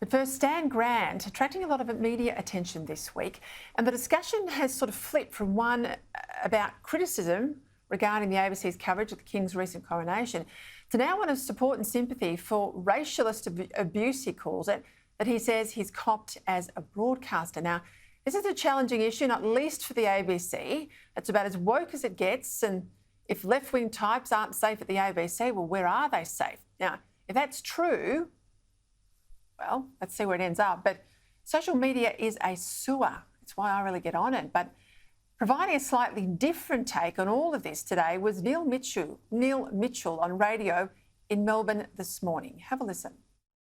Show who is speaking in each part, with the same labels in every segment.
Speaker 1: But first, Stan Grant attracting a lot of media attention this week, and the discussion has sort of flipped from one about criticism regarding the ABC's coverage of the King's recent coronation to now one of support and sympathy for racialist abuse, he calls it, that he says he's copped as a broadcaster. Now, this is a challenging issue, not least for the ABC. It's about as woke as it gets, and if left-wing types aren't safe at the ABC, well, where are they safe? Now, if that's true, well, let's see where it ends up. But social media is a sewer. That's why I really get on it. But providing a slightly different take on all of this today was Neil Mitchell on radio in Melbourne this morning. Have a listen.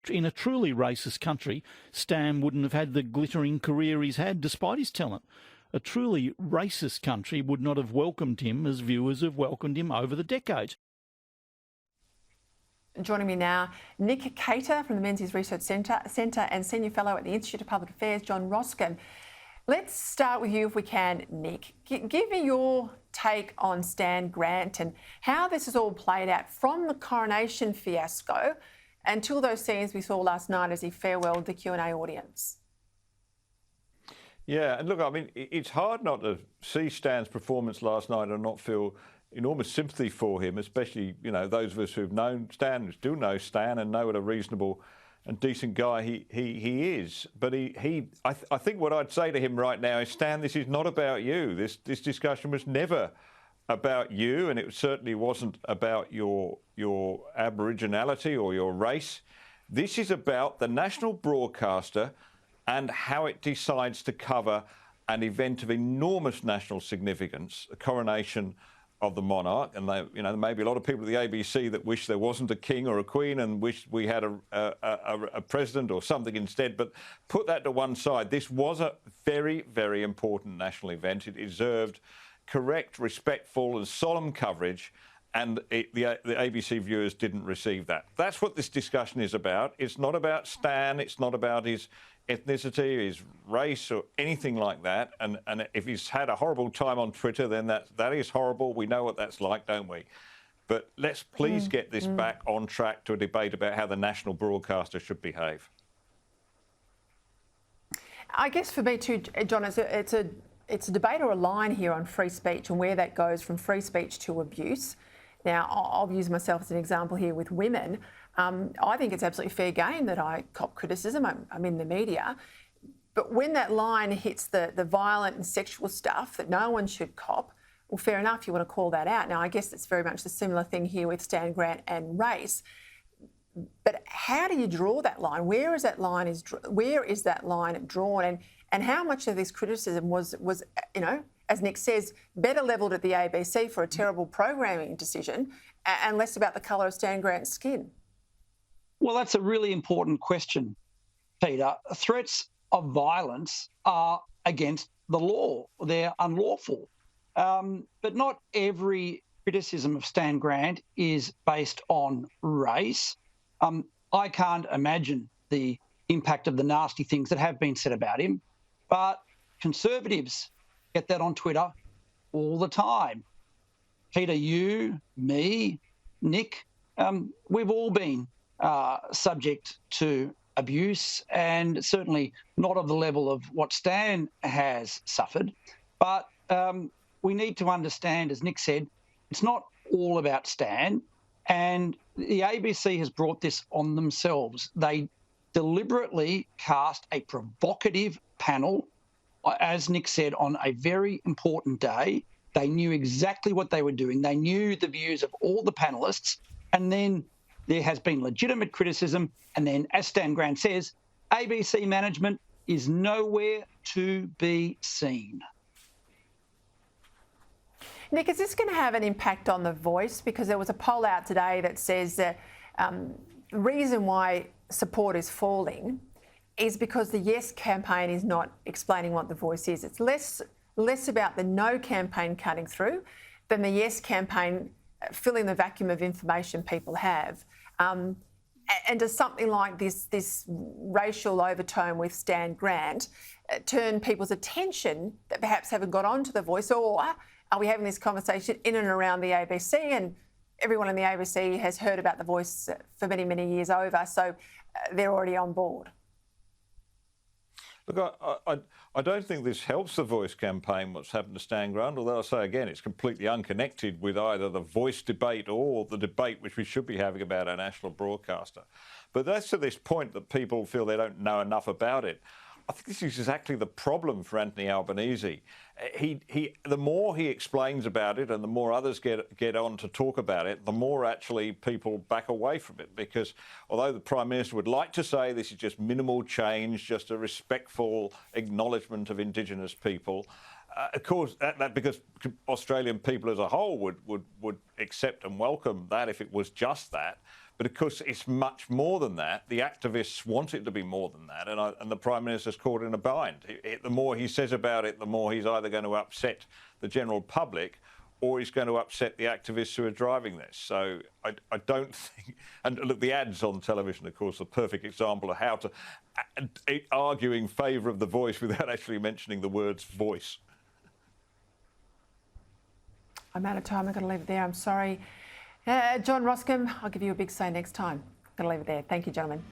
Speaker 2: In a truly racist country, Stan wouldn't have had the glittering career he's had despite his talent. A truly racist country would not have welcomed him as viewers have welcomed him over the decades.
Speaker 1: Joining me now, Nick Cater from the Menzies Research Centre and Senior Fellow at the Institute of Public Affairs, John Roskin. Let's start with you if we can, Nick. Give me your take on Stan Grant and how this has all played out from the coronation fiasco until those scenes we saw last night as he farewelled the Q&A audience.
Speaker 3: Yeah, and look, I mean, it's hard not to see Stan's performance last night and not feel enormous sympathy for him, especially, you know, those of us who've known Stan, who still know Stan and know what a reasonable and decent guy he is. But I think what I'd say to him right now is, Stan, this is not about you. This discussion was never about you, and it certainly wasn't about your Aboriginality or your race. This is about the national broadcaster and how it decides to cover an event of enormous national significance, the coronation of the monarch. And there may be a lot of people at the ABC that wish there wasn't a king or a queen and wish we had a president or something instead. But put that to one side. This was a very, very important national event. It deserved correct, respectful and solemn coverage, and the ABC viewers didn't receive that. That's what this discussion is about. It's not about Stan. It's not about his ethnicity, his race or anything like that. And if he's had a horrible time on Twitter, then that is horrible. We know what that's like, don't we? But let's please get this back on track to a debate about how the national broadcaster should behave.
Speaker 1: I guess for me too, John, it's a debate or a line here on free speech and where that goes from free speech to abuse. Now, I'll use myself as an example here with women. I think it's absolutely fair game that I cop criticism. I'm in the media. But when that line hits the violent and sexual stuff that no one should cop, well, fair enough, you want to call that out. Now, I guess it's very much the similar thing here with Stan Grant and race. But how do you draw that line? Where is that line drawn? And how much of this criticism was, you know, as Nick says, better levelled at the ABC for a terrible programming decision and less about the colour of Stan Grant's skin?
Speaker 4: Well, that's a really important question, Peter. Threats of violence are against the law. They're unlawful. But not every criticism of Stan Grant is based on race. I can't imagine the impact of the nasty things that have been said about him, but Conservatives get that on Twitter all the time. Peter, you, me, Nick, we've all been subject to abuse, and certainly not of the level of what Stan has suffered. But we need to understand, as Nick said, it's not all about Stan, and the ABC has brought this on themselves. They deliberately cast a provocative panel, as Nick said, on a very important day. They knew exactly what they were doing. They knew the views of all the panellists, and then there has been legitimate criticism. And then, as Stan Grant says, ABC management is nowhere to be seen.
Speaker 1: Nick, is this going to have an impact on The Voice? Because there was a poll out today that says that the reason why support is falling is because the Yes campaign is not explaining what The Voice is. It's less about the No campaign cutting through than the Yes campaign filling the vacuum of information people have. And does something like this racial overtone with Stan Grant turn people's attention that perhaps haven't got onto The Voice, or are we having this conversation in and around the ABC and everyone in the ABC has heard about The Voice for many, many years over, so they're already on board?
Speaker 3: Look, I don't think this helps the Voice campaign, what's happened to Stan Grant, although I'll say again, it's completely unconnected with either the Voice debate or the debate which we should be having about our national broadcaster. But that's to this point that people feel they don't know enough about it. I think this is exactly the problem for Anthony Albanese. The more he explains about it and the more others get on to talk about it, the more actually people back away from it. Because although the Prime Minister would like to say this is just minimal change, just a respectful acknowledgement of Indigenous people, of course, that because Australian people as a whole would accept and welcome that if it was just that. But of course, it's much more than that. The activists want it to be more than that, and the Prime Minister's caught in a bind. The more he says about it, the more he's either going to upset the general public or he's going to upset the activists who are driving this. So I don't think... And look, the ads on television, of course, are a perfect example of how to argue in favour of the Voice without actually mentioning the words voice.
Speaker 1: I'm out of time. I've got to leave it there. I'm sorry. John Roscombe, I'll give you a big say next time. I'm going to leave it there. Thank you, gentlemen.